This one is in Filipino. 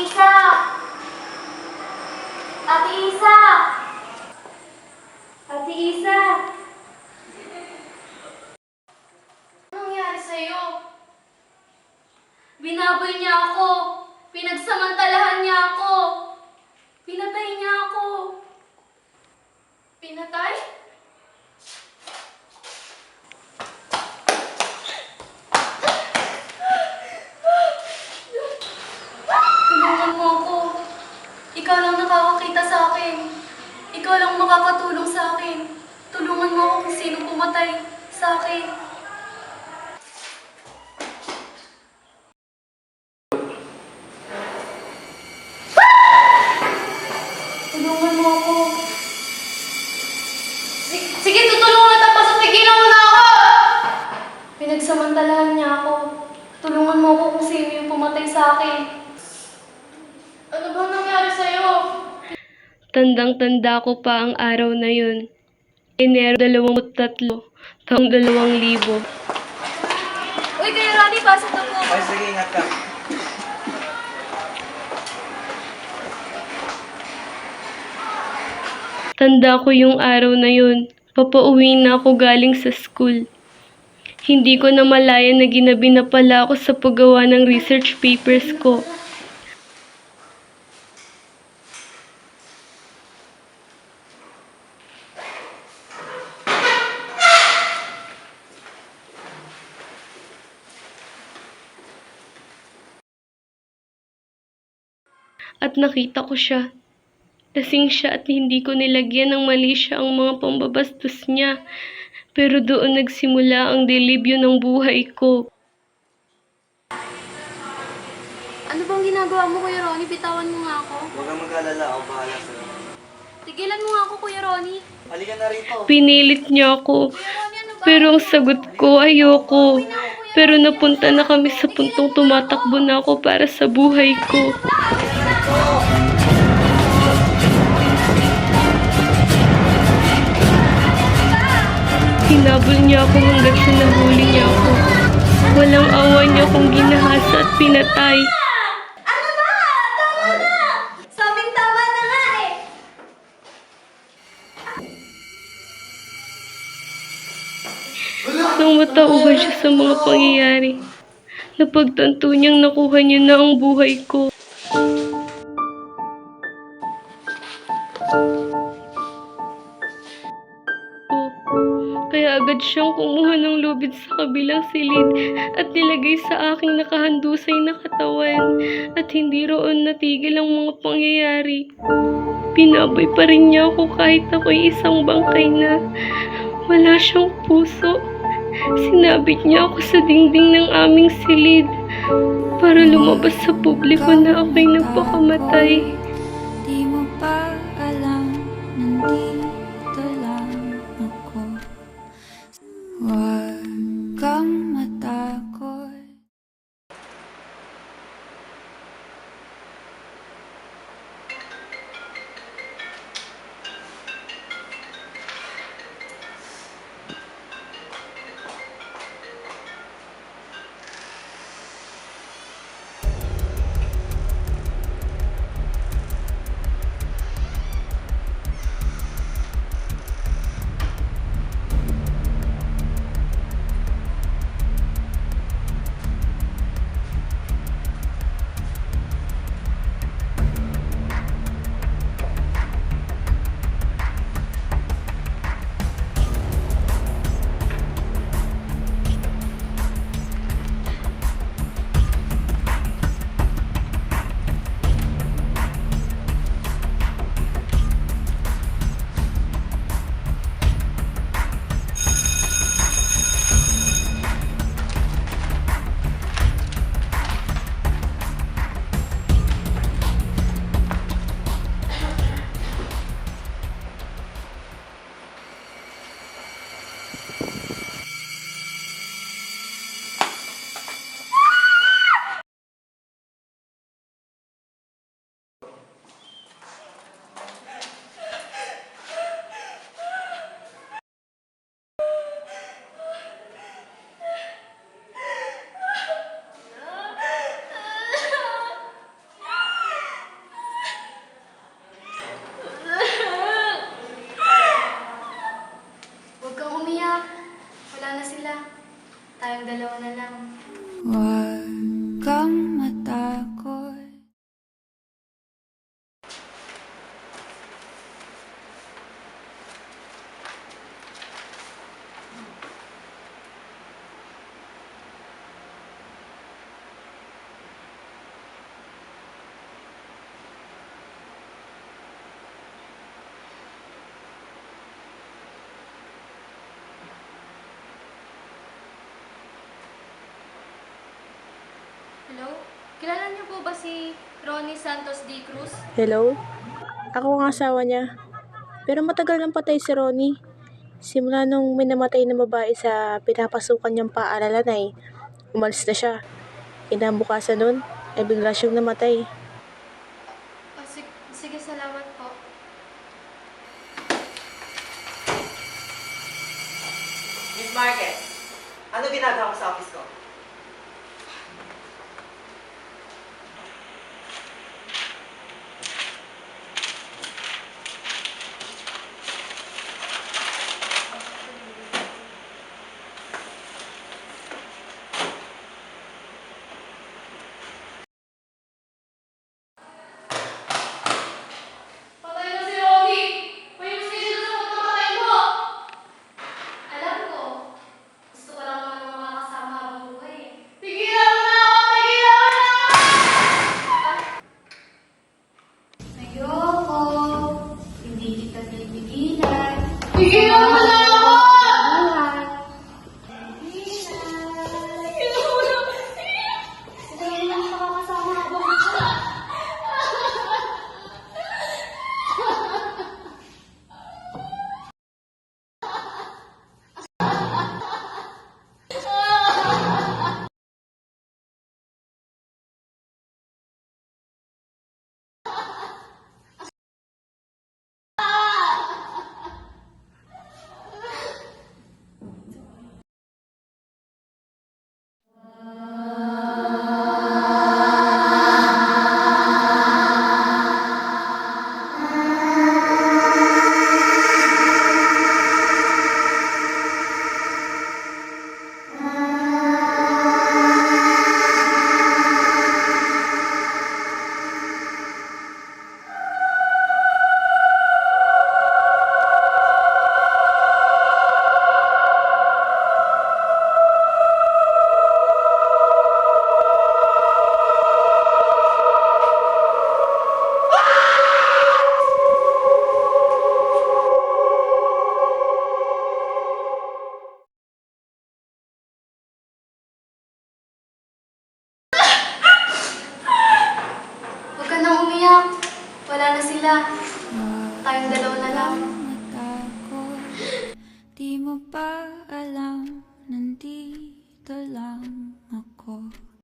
Isa! Ate Isa! Ate Isa! Anong nangyari sa'yo? Binabol niya ako. Pinagsamantalahan niya ako. Pinatay niya ako. Pinatay? Tulungan mo ako. Ikaw lang nakakakita sa akin. Ikaw lang makakatulong sa akin. Tulungan mo ako kung sino pumatay sa akin. Tulungan mo ako. Sige, tutulungan kita. Pasatigilan mo na ako! Pinagsamantalahan niya ako. Tulungan mo ako kung sino yung pumatay sa akin. Ano ba nangyari sa'yo? Tandang-tanda ko pa ang araw na yun. Enero 23, taong 2000. Uy, Kuya Ronnie, pasok na po. Ay, sige, ingat ka. Tanda ko yung araw na yun. Papauwi na ako galing sa school. Hindi ko na malaya na ginabi na pala ako sa paggawa ng research papers ko. At nakita ko siya. Lasing siya at hindi ko nilagyan ng mali siya ang mga pambabastos niya. Pero doon nagsimula ang delibyo ng buhay ko. Ano bang ginagawa mo, Kuya Ronnie? Bitawan mo nga ako. Huwag kang mag-alala, ako bahala sa'yo. Tigilan mo nga ako, Kuya Ronnie. Halika na rito. Pinilit niya ako. Kuya Ronnie, ano ba? Pero ang sagot ko, ayoko. Pero napunta na kami sa puntong tumatakbo na ako para sa buhay ko. Hinabol niya ako hanggat sa nahuli niya ako. Walang awa niya akong ginahasa at pinatay. Ano ba? Tama na! Sabing tama na nga eh! Nang matauhan siya sa mga pangyayari, napagtanto niyang nakuha niya na ang buhay ko. Kaya agad siyang kumuha ng lubid sa kabilang silid at nilagay sa aking nakahandusay na katawan at hindi roon natigil ang mga pangyayari. Pinabay pa rin niya ako kahit ako'y isang bangkay na wala siyang puso. Sinabit niya ako sa dingding ng aming silid para lumabas sa publiko na ako'y nagpakamatay. Di mo pa alam, nandito lang ako. Huwag kang matakot. sila. Tayong dalawa na lang. Huwag kang matakot. Hello? Kilala niyo po ba si Ronnie Santos D. Cruz? Hello? Ako ang asawa niya. Pero matagal nang patay si Ronnie. Simula nung may namatay na babae sa pinapasukan niyang paaralan ay umalis na siya. Kinabukasan nun, ay bigla siyang namatay. Sige, salamat po. Miss Marquez, ano ginagawa mo sa office ko? Patay na si Ronnie! May schedule sa pagkamatay mo! Alam ko. Gusto ko lang naman ng makakasama habang buhay eh. Tigilan mo na ako! Tigilan mo na! Ayoko. Hindi kita pipigilan. Tigilan mo na ako! Tigilan mo na! Gusto ko lang makakasama habang buhay. Huwag ka nang umiyak. Wala na sila. Tayong dalawa na lang. Matakot. Di mo ba alam, nandito lang ako.